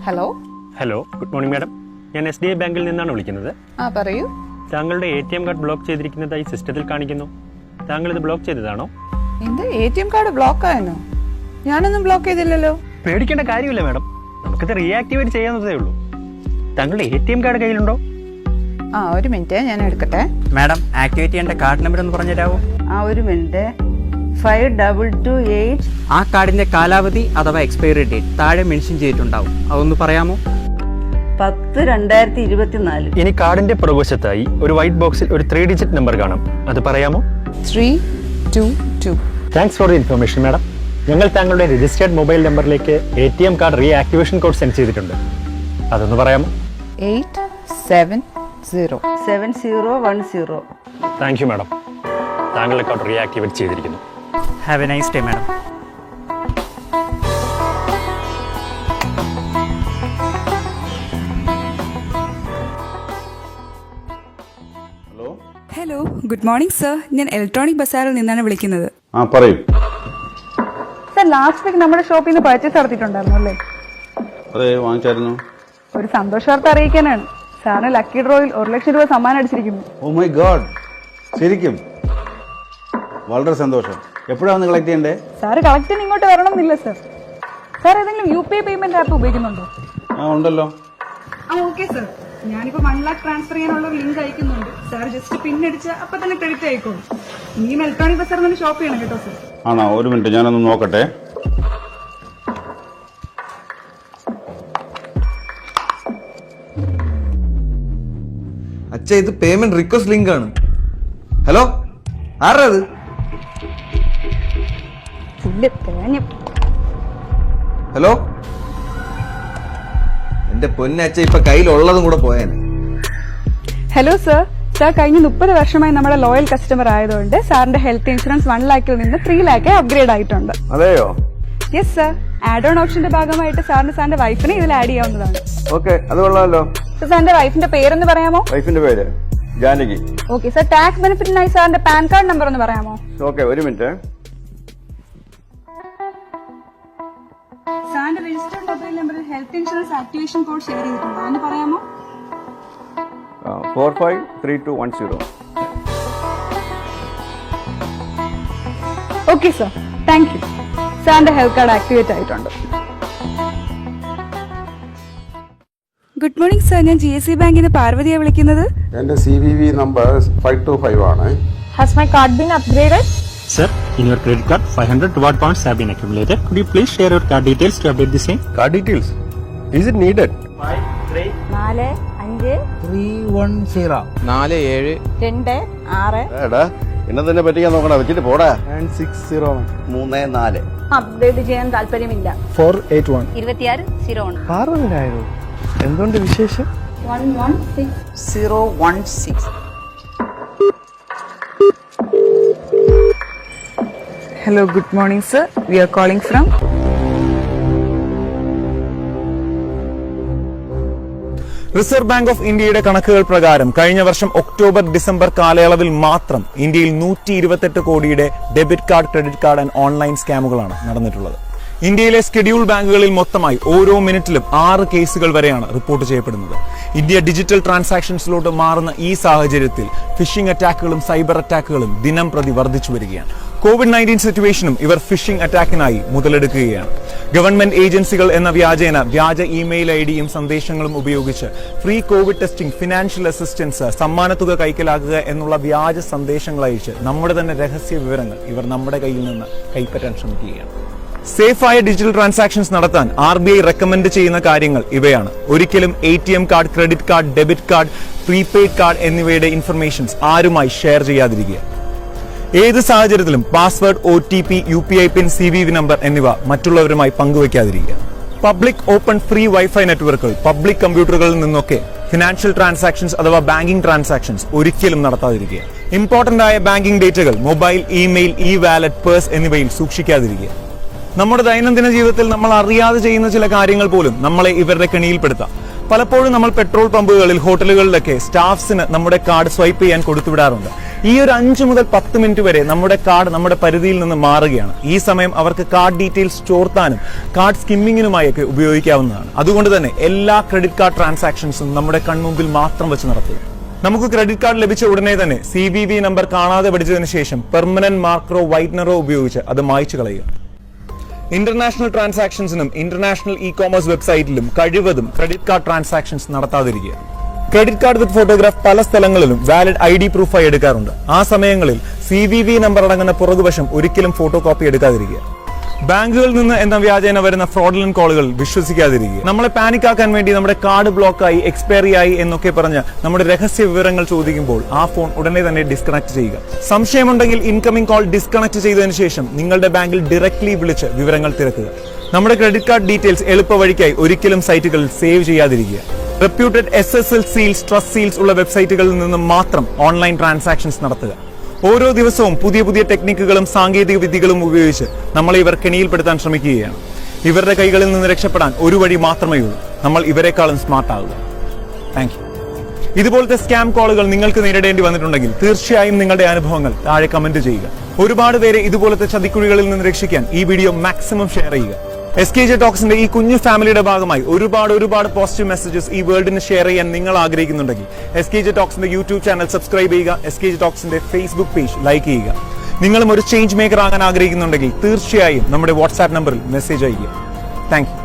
Hello hello, good morning madam. ഞാൻ SDI ബാങ്കിൽ നിന്നാണ് വിളിക്കുന്നത്. പറയൂ. താങ്കളുടെ ATM കാർഡ് ബ്ലോക്ക് ചെയ്തിരിക്കുന്നതായി സിസ്റ്റത്തിൽ കാണിക്കുന്നു. താങ്കൾ ഇത് ബ്ലോക്ക് ചെയ്തതാണോ? എന്ത് ATM കാർഡ് ബ്ലോക്ക് ആയെന്നോ? ഞാനൊന്നും ബ്ലോക്ക് ചെയ്തില്ലല്ലോ. പേടിക്കേണ്ട കാര്യമില്ല മാഡം, നമുക്കിത് റീആക്ടിവേറ്റ് ചെയ്യാവുന്നതേ ഉള്ളൂ. താങ്കളുടെ ATM കാർഡ് കയ്യിലുണ്ടോ? ഒരു മിനിറ്റ്, ഞാൻ എടുക്കട്ടെ. മാഡം, ആക്ടിവേറ്റ് ചെയ്യേണ്ട കാർഡ് നമ്പർ ഒന്ന് പറഞ്ഞു തരാമോ? ഒരു മിനിറ്റ്. 5228. ആ കാർഡിന്റെ കാലാവധി അഥവാ എക്സ്പയറി ഡേറ്റ് താഴെ മെൻഷൻ ചെയ്തിട്ടുണ്ടാവും, അതൊന്ന് പറയാമോ? 10/2024. ഇനി കാർഡിന്റെ പുറകുവശത്തായി ഒരു വൈറ്റ് ബോക്സിൽ ഒരു 3 ഡിജിറ്റ് നമ്പർ കാണാം, അത് പറയാമോ? 322. Thanks for the information madam. ഞങ്ങൾ താങ്കളുടെ രജിസ്റ്റേർഡ് മൊബൈൽ നമ്പറിലേക്ക് ATM card reactivation code send ചെയ്തിട്ടുണ്ട്, അതൊന്ന് പറയാമോ? 870. 7010. Thank you madam. താങ്കളുടെ കാർഡ് റീആക്ടിവേറ്റ് ചെയ്തിരിക്കുന്നു. Have A nice day madam. Hello, good morning sir. ഞാൻ ഇലക്ട്രോണിക് ബസാറിൽ നിന്നാണ് വിളിക്കുന്നത്. പറയൂ സർ, ലാസ്റ്റ് വീക്ക് നമ്മുടെ ഷോപ്പിൽ നിന്ന് പർച്ചേസ് നടത്തിയിട്ടുണ്ടായിരുന്നു അല്ലേ? അതെ, വാങ്ങിച്ചായിരുന്നു. ഒരു സന്തോഷ വാർത്ത അറിയിക്കാനാണ്. സാറിന് ലക്കി ഡ്രോയിൽ 1,00,000 രൂപ സമ്മാനം അടിച്ചിരിക്കുന്നു. ഓ മൈ ഗോഡ്, ശരിക്കും വളരെ സന്തോഷം. എപ്പോഴാണ് വന്ന് കളക്ട് ചെയ്യണ്ടേ? സാറ് കളക്റ്റിന് ഇങ്ങോട്ട് വരണമെന്നില്ല സർ. സാർ ഏതെങ്കിലും UPI പേയ്മെന്റ് ആപ്പ് ഉപയോഗിക്കുന്നുണ്ടോ? ഉണ്ടല്ലോ. ഓക്കെ സർ, ഞാനിപ്പോ 1 lakh ട്രാൻസ്ഫർ ചെയ്യാനുള്ള ഒരു ലിങ്ക് അയക്കുന്നുണ്ട്. സാർ ജസ്റ്റ് പിന്നടിച്ച് അപ്പൊ തന്നെ ക്രെഡിറ്റ് ആയിക്കോളും. ഇനിയും ഇലക്ട്രോണിക് ബസാറിൽ നിന്ന് ഷോപ്പ് ചെയ്യണം കേട്ടോ സർ. ആണോ? ഒരു മിനിറ്റ്, ഞാനൊന്ന് നോക്കട്ടെ. അച്ഛാ, ഇത് പേയ്മെന്റ് റിക്വസ്റ്റ് ലിങ്ക് ആണ്. ഹലോ, ആരാ അത്? ഹലോ, എന്റെ പൊന്നച്ഛ, ഇപ്പൊ കയ്യിലുള്ളതും കൂടെ പോയാനെ. Hello sir. സാർ കഴിഞ്ഞ 30 വർഷമായി നമ്മുടെ ലോയൽ കസ്റ്റമർ ആയതുകൊണ്ട് സാറിന്റെ ഹെൽത്ത് ഇൻഷുറൻസ് 1 lakhൽ നിന്ന് 3 lakh അപ്ഗ്രേഡ് ആയിട്ടുണ്ട്. അതെയോ? Yes sir. ആഡ് ഓൺ ഓപ്ഷന്റെ ഭാഗമായിട്ട് സാറിന്റെ വൈഫിനെ ഇതിൽ ആഡ് ചെയ്യാവുന്നതാണ്. ഓക്കെ, അത് കൊള്ളാമല്ലോ. സാറിന്റെ വൈഫിന്റെ പേരൊന്ന് പറയാമോ? വൈഫിന്റെ പേര് ജാനകി. Okay sir. ടാക്സ് ബെനിഫിറ്റിനായി സാറിന്റെ പാൻ കാർഡ് നമ്പർ ഒന്ന് പറയാമോ? ഓക്കെ, ഒരു മിനിറ്റ്. സാറിന്റെ രജിസ്റ്റേർഡ് മൊബൈൽ നമ്പറിൽ health insurance activation code share ചെയ്തിട്ടുണ്ട്, അതൊന്ന് പറയാമോ? 453210. Okay sir, thank you. സാറിന്റെ ഹെൽത്ത് കാർഡ് ആക്ടിവേറ്റ് ആയിട്ടുണ്ട്. Good morning sir. ഞാൻ GSC ബാങ്കിൽ നിന്ന് പാർവതിയാണ് വിളിക്കുന്നത്. എന്റെ CVV നമ്പർ 525 ആണ്. Has my card been upgraded? Sir, in your credit card, 500 reward points have been accumulated. Could you please share your card details to update the same? Card details? Is it needed? 45 47 26 എടാ, എന്നെ തന്നെ പറ്റിക്കാൻ നോക്കണ, വെച്ചിട്ട് പോടാ. 601 34 update ചെയ്യാൻ താല്പര്യമില്ല. 481 2601 6,000. എന്തുകൊണ്ട് വിശേഷം? 116 hello, good morning sir. We are calling from Reserve Bank of ഇന്ത്യയുടെ കണക്കുകൾ പ്രകാരം കഴിഞ്ഞ വർഷം ഒക്ടോബർ-ഡിസംബർ കാലയളവിൽ മാത്രം ഇന്ത്യയിൽ 128 കോടിയുടെ debit card, credit card and online സ്കാമുകളാണ് നടന്നിട്ടുള്ളത്. ഇന്ത്യയിലെ സ്കെഡ്യൂൾ ബാങ്കുകളിൽ മൊത്തമായി ഓരോ മിനിറ്റിലും 6 കേസുകൾ വരെയാണ് റിപ്പോർട്ട് ചെയ്യപ്പെടുന്നത്. ഇന്ത്യ ഡിജിറ്റൽ ട്രാൻസാക്ഷൻസിലോട്ട് മാറുന്ന ഈ സാഹചര്യത്തിൽ ഫിഷിംഗ് അറ്റാക്കുകളും സൈബർ അറ്റാക്കുകളും ദിനം പ്രതി വർദ്ധിച്ചു വരികയാണ്. COVID-19 സിറ്റുവേഷനും ഇവർ ഫിഷിംഗ് അറ്റാക്കിനായി മുതലെടുക്കുകയാണ്. ഗവൺമെന്റ് ഏജൻസികൾ എന്ന വ്യാജേന വ്യാജ ഇമെയിൽ IDയും സന്ദേശങ്ങളും ഉപയോഗിച്ച് free Covid testing, financial assistance, സമ്മാനത്തുക കൈക്കലാക്കുക എന്നുള്ള വ്യാജ സന്ദേശങ്ങൾ അയച്ച് നമ്മുടെ തന്നെ രഹസ്യ വിവരങ്ങൾ ഇവർ നമ്മുടെ കയ്യിൽ നിന്ന് കൈപ്പറ്റാൻ ശ്രമിക്കുകയാണ്. സേഫായ ഡിജിറ്റൽ ട്രാൻസാക്ഷൻസ് നടത്താൻ RBI റെക്കമെൻഡ് ചെയ്യുന്ന കാര്യങ്ങൾ ഇവയാണ്. ഒരിക്കലും ATM card, credit card, debit card, prepaid card എന്നിവയുടെ ഇൻഫർമേഷൻസ് ആരുമായി ഷെയർ ചെയ്യാതിരിക്കുക. ഏത് സാഹചര്യത്തിലും password, OTP, UPI PIN, CVV number എന്നിവ മറ്റുള്ളവരുമായി പങ്കുവയ്ക്കാതിരിക്കുക. പബ്ലിക് ഓപ്പൺ ഫ്രീ വൈഫൈ നെറ്റ്വർക്കുകൾ, പബ്ലിക് കമ്പ്യൂട്ടറുകളിൽ നിന്നൊക്കെ ഫിനാൻഷ്യൽ ട്രാൻസാക്ഷൻസ് അഥവാ ബാങ്കിംഗ് ട്രാൻസാക്ഷൻസ് ഒരിക്കലും നടത്താതിരിക്കുക. ഇമ്പോർട്ടന്റ് ആയ ബാങ്കിംഗ് ഡേറ്റകൾ മൊബൈൽ, ഇമെയിൽ, വാലറ്റ്, പേഴ്സ് എന്നിവയിൽ സൂക്ഷിക്കാതിരിക്കുക. നമ്മുടെ ദൈനംദിന ജീവിതത്തിൽ നമ്മൾ അറിയാതെ ചെയ്യുന്ന ചില കാര്യങ്ങൾ പോലും നമ്മളെ ഇവരുടെ കെണിയിൽപ്പെടുത്താം. പലപ്പോഴും നമ്മൾ പെട്രോൾ പമ്പുകളിൽ, ഹോട്ടലുകളിലൊക്കെ സ്റ്റാഫ്സിന് നമ്മുടെ കാർഡ് സ്വൈപ്പ് ചെയ്യാൻ കൊടുത്തുവിടാറുണ്ട്. ഈ ഒരു 5 മുതൽ 10 മിനിറ്റ് വരെ നമ്മുടെ കാർഡ് നമ്മുടെ പരിധിയിൽ നിന്ന് മാറുകയാണ്. ഈ സമയം അവർക്ക് കാർഡ് ഡീറ്റെയിൽസ് ചോർത്താനും കാർഡ് സ്കിമ്മിങ്ങിനുമായൊക്കെ ഉപയോഗിക്കാവുന്നതാണ്. അതുകൊണ്ട് തന്നെ എല്ലാ ക്രെഡിറ്റ് കാർഡ് ട്രാൻസാക്ഷൻസും നമ്മുടെ കൺമുമ്പിൽ മാത്രം വെച്ച് നടത്തുക. നമുക്ക് ക്രെഡിറ്റ് കാർഡ് ലഭിച്ച ഉടനെ തന്നെ CVV നമ്പർ കാണാതെ പഠിച്ചതിന് ശേഷം പെർമനന്റ് മാർക്കറോ വൈറ്റ്നറോ ഉപയോഗിച്ച് അത് മായ്ച്ചു കളയുക. ഇന്റർനാഷണൽ ട്രാൻസാക്ഷൻസിനും ഇന്റർനാഷണൽ ഇ-കോമേഴ്സ് വെബ്സൈറ്റിലും കഴിവതും ക്രെഡിറ്റ് കാർഡ് ട്രാൻസാക്ഷൻസ് നടത്താതിരിക്കുക. ക്രെഡിറ്റ് കാർഡ് വിത്ത് ഫോട്ടോഗ്രാഫ് പല സ്ഥലങ്ങളിലും വാലിഡ് ID പ്രൂഫായി എടുക്കാറുണ്ട്. ആ സമയങ്ങളിൽ CVV നമ്പർ അടങ്ങുന്ന പുറകുവശം ഒരിക്കലും ഫോട്ടോ കോപ്പി എടുക്കാതിരിക്കുക. ബാങ്കുകളിൽ നിന്ന് എന്ന വ്യാജേന വരുന്ന ഫ്രോഡുലന്റ് കോളുകൾ വിശ്വസിക്കാതിരിക്കുക. നമ്മളെ പാനിക് ആക്കാൻ വേണ്ടി നമ്മുടെ കാർഡ് ബ്ലോക്കായി, എക്സ്പയറി ആയി എന്നൊക്കെ പറഞ്ഞ് നമ്മുടെ രഹസ്യ വിവരങ്ങൾ ചോദിക്കുമ്പോൾ ആ ഫോൺ ഉടനെ തന്നെ ഡിസ്കണക്ട് ചെയ്യുക. സംശയമുണ്ടെങ്കിൽ ഇൻകമിംഗ് കോൾ ഡിസ്കണക്ട് ചെയ്തതിനു ശേഷം നിങ്ങളുടെ ബാങ്കിൽ ഡയറക്ട്ലി വിളിച്ച് വിവരങ്ങൾ തിരക്കുക. നമ്മുടെ ക്രെഡിറ്റ് കാർഡ് ഡീറ്റെയിൽസ് എളുപ്പ വഴിക്കായി ഒരിക്കലും സൈറ്റുകളിൽ സേവ് ചെയ്യാതിരിക്കുക. Reputed SSL seals, trust seals ഉള്ള വെബ്സൈറ്റുകളിൽ നിന്ന് മാത്രം ഓൺലൈൻ ട്രാൻസാക്ഷൻസ് നടത്തുക. ഓരോ ദിവസവും പുതിയ പുതിയ ടെക്നിക്കുകളും സാങ്കേതിക വിദ്യകളും ഉപയോഗിച്ച് നമ്മളെ ഇവർ കെണിയിൽപ്പെടുത്താൻ ശ്രമിക്കുകയാണ്. ഇവരുടെ കൈകളിൽ നിന്ന് രക്ഷപ്പെടാൻ ഒരു വഴി മാത്രമേ ഉള്ളൂ. നമ്മൾ ഇവരെക്കാളും സ്മാർട്ട് ആവുക. Thank you. ഇതുപോലത്തെ സ്കാം കോളുകൾ നിങ്ങൾക്ക് നേരിടേണ്ടി വന്നിട്ടുണ്ടെങ്കിൽ തീർച്ചയായും നിങ്ങളുടെ അനുഭവങ്ങൾ താഴെ കമന്റ് ചെയ്യുക. ഒരുപാട് പേരെ ഇതുപോലത്തെ ചതിക്കുഴികളിൽ നിന്ന് രക്ഷിക്കാൻ ഈ വീഡിയോ മാക്സിമം ഷെയർ ചെയ്യുക. SKJ ടോക്സിന്റെ ഈ കുഞ്ഞു ഫാമിലിയുടെ ഭാഗമായി ഒരുപാട് പോസിറ്റീവ് മെസ്സേജസ് ഈ വേൾഡിന് ഷെയർ ചെയ്യാൻ നിങ്ങൾ ആഗ്രഹിക്കുന്നുണ്ടെങ്കിൽ SKJ ടോക്സിന്റെ യൂട്യൂബ് ചാനൽ സബ്സ്ക്രൈബ് ചെയ്യുക. SKJ ടോക്സിന്റെ ഫേസ്ബുക്ക് പേജ് ലൈക്ക് ചെയ്യുക. നിങ്ങളും ഒരു ചേഞ്ച് മേക്കർ ആകാൻ ആഗ്രഹിക്കുന്നുണ്ടെങ്കിൽ തീർച്ചയായും നമ്മുടെ വാട്സ്ആപ്പ് നമ്പറിൽ മെസ്സേജ് അയയ്ക്കുക. Thank you.